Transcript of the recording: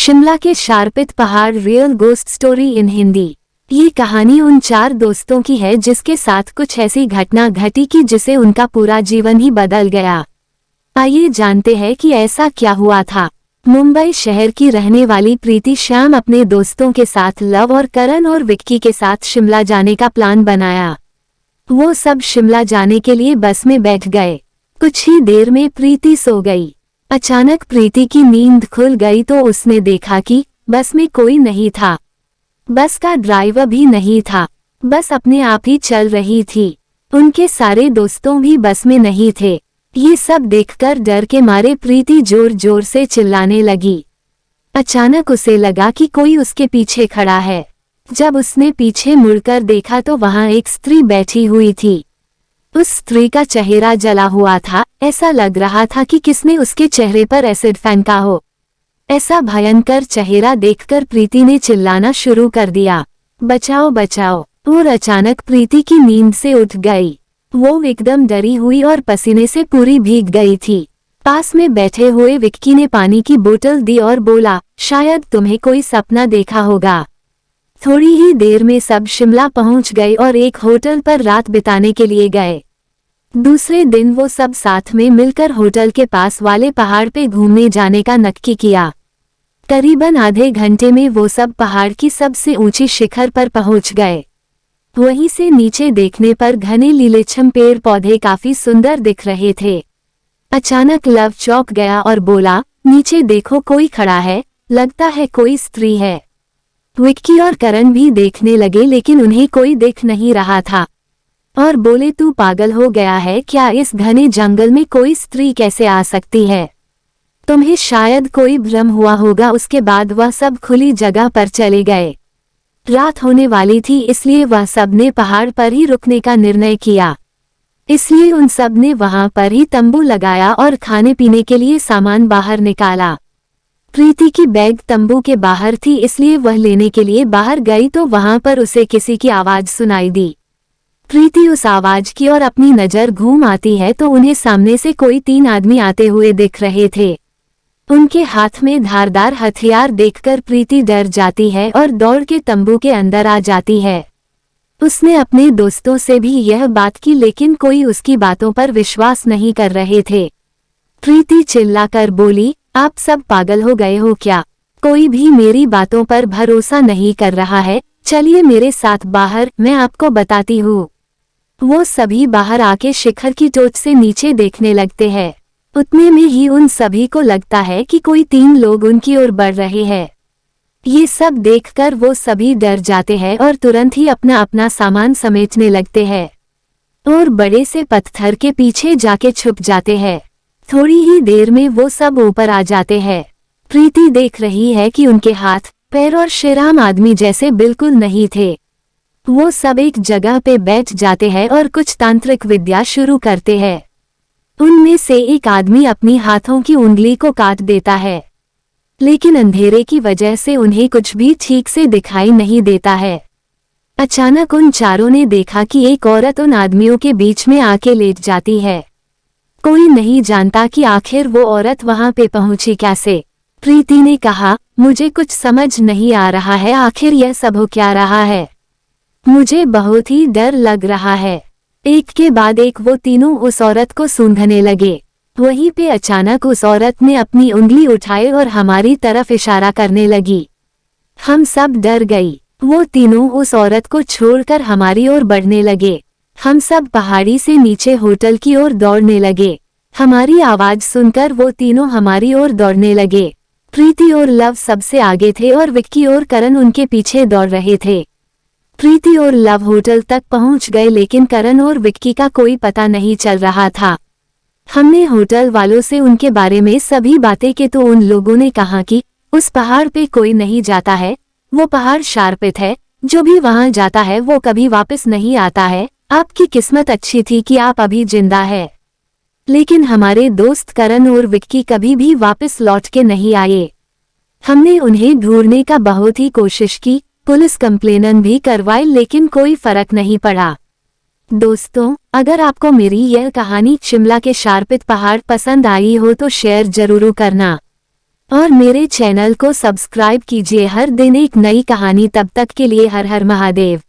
शिमला के शार्पित पहाड़, real ghost story in Hindi. ये कहानी उन 4 दोस्तों की है जिसके साथ कुछ ऐसी घटना घटी कि जिसे उनका पूरा जीवन ही बदल गया। आइए जानते हैं कि ऐसा क्या हुआ था। मुंबई शहर की रहने वाली प्रीति श्याम अपने दोस्तों के साथ लव और करण और विक्की के साथ शिमला जाने का प्लान बनाया। वो सब शिमला जाने के लिए बस में बैठ गए। कुछ ही देर में प्रीति सो गई। अचानक प्रीति की नींद खुल गई तो उसने देखा कि बस में कोई नहीं था। बस का ड्राइवर भी नहीं था। बस अपने आप ही चल रही थी। उनके सारे दोस्तों भी बस में नहीं थे। ये सब देखकर डर के मारे प्रीति जोर जोर से चिल्लाने लगी। अचानक उसे लगा कि कोई उसके पीछे खड़ा है। जब उसने पीछे मुड़कर देखा तो वहां एक स्त्री बैठी हुई थी। उस स्त्री का चेहरा जला हुआ था। ऐसा लग रहा था कि किसने उसके चेहरे पर एसिड फेंका हो। ऐसा भयंकर चेहरा देखकर प्रीति ने चिल्लाना शुरू कर दिया, बचाओ बचाओ। और अचानक प्रीति की नींद से उठ गई। वो एकदम डरी हुई और पसीने से पूरी भीग गई थी। पास में बैठे हुए विक्की ने पानी की बोतल दी और बोला, शायद तुम्हें कोई सपना देखा होगा। थोड़ी ही देर में सब शिमला पहुंच गए और एक होटल पर रात बिताने के लिए गए। दूसरे दिन वो सब साथ में मिलकर होटल के पास वाले पहाड़ पे घूमने जाने का नक्की किया। करीबन आधे घंटे में वो सब पहाड़ की सबसे ऊंची शिखर पर पहुंच गए। वहीं से नीचे देखने पर घने लीलेछम पेड़ पौधे काफी सुंदर दिख रहे थे। अचानक लव चौंक गया और बोला, नीचे देखो, कोई खड़ा है, लगता है कोई स्त्री है। विक्की और करण भी देखने लगे लेकिन उन्हें कोई दिख नहीं रहा था और बोले, तू पागल हो गया है क्या? इस घने जंगल में कोई स्त्री कैसे आ सकती है? तुम्हें शायद कोई भ्रम हुआ होगा। उसके बाद वह सब खुली जगह पर चले गए। रात होने वाली थी इसलिए वह सब ने पहाड़ पर ही रुकने का निर्णय किया। इसलिए उन सब ने वहां पर ही तंबू लगाया और खाने पीने के लिए सामान बाहर निकाला। प्रीति की बैग तंबू के बाहर थी इसलिए वह लेने के लिए बाहर गई तो वहां पर उसे किसी की आवाज सुनाई दी। प्रीति उस आवाज की और अपनी नजर घूम आती है तो उन्हें सामने से कोई 3 आदमी आते हुए दिख रहे थे। उनके हाथ में धारदार हथियार देखकर प्रीति डर जाती है और दौड़ के तंबू के अंदर आ जाती है। उसने अपने दोस्तों से भी यह बात की लेकिन कोई उसकी बातों पर विश्वास नहीं कर रहे थे। प्रीति चिल्लाकर बोली, आप सब पागल हो गए हो क्या? कोई भी मेरी बातों पर भरोसा नहीं कर रहा है। चलिए मेरे साथ बाहर, मैं आपको बताती हूँ। वो सभी बाहर आके शिखर की टोच से नीचे देखने लगते हैं। उतने में ही उन सभी को लगता है कि कोई 3 लोग उनकी ओर बढ़ रहे हैं। ये सब देखकर वो सभी डर जाते हैं और तुरंत ही अपना अपना सामान समेटने लगते हैं और बड़े से पत्थर के पीछे जाके छुप जाते हैं। थोड़ी ही देर में वो सब ऊपर आ जाते हैं। प्रीति देख रही है कि उनके हाथ, पैर और शेराम आदमी जैसे बिल्कुल नहीं थे। वो सब एक जगह पे बैठ जाते हैं और कुछ तांत्रिक विद्या शुरू करते हैं। उनमें से एक आदमी अपनी हाथों की उंगली को काट देता है लेकिन अंधेरे की वजह से उन्हें कुछ भी ठीक से दिखाई नहीं देता है। अचानक उन चारों ने देखा कि एक औरत उन आदमियों के बीच में आके लेट जाती है। कोई नहीं जानता कि आखिर वो औरत वहां पे पहुंची कैसे। प्रीति ने कहा, मुझे कुछ समझ नहीं आ रहा है, आखिर यह सब हो क्या रहा है? मुझे बहुत ही डर लग रहा है। एक के बाद एक वो तीनों उस औरत को सूंघने लगे। वहीं पे अचानक उस औरत ने अपनी उंगली उठाई और हमारी तरफ इशारा करने लगी। हम सब डर गई। वो तीनों उस औरत को छोड़कर हमारी ओर बढ़ने लगे। हम सब पहाड़ी से नीचे होटल की ओर दौड़ने लगे। हमारी आवाज सुनकर वो तीनों हमारी ओर दौड़ने लगे। प्रीति और लव सबसे आगे थे और विक्की और करण उनके पीछे दौड़ रहे थे। प्रीति और लव होटल तक पहुंच गए लेकिन करण और विक्की का कोई पता नहीं चल रहा था। हमने होटल वालों से उनके बारे में सभी बातें की तो उन लोगों ने कहा कि उस पहाड़ पे कोई नहीं जाता है, वो पहाड़ शार्पित है, जो भी वहां जाता है वो कभी वापस नहीं आता है। आपकी किस्मत अच्छी थी कि आप अभी जिंदा है। लेकिन हमारे दोस्त करण और विक्की कभी भी वापस लौट के नहीं आए। हमने उन्हें ढूंढने का बहुत ही कोशिश की, पुलिस कंप्लेन भी करवाई लेकिन कोई फर्क नहीं पड़ा। दोस्तों, अगर आपको मेरी यह कहानी शिमला के शार्पित पहाड़ पसंद आई हो तो शेयर जरूर करना और मेरे चैनल को सब्सक्राइब कीजिए। हर दिन एक नई कहानी। तब तक के लिए हर हर महादेव।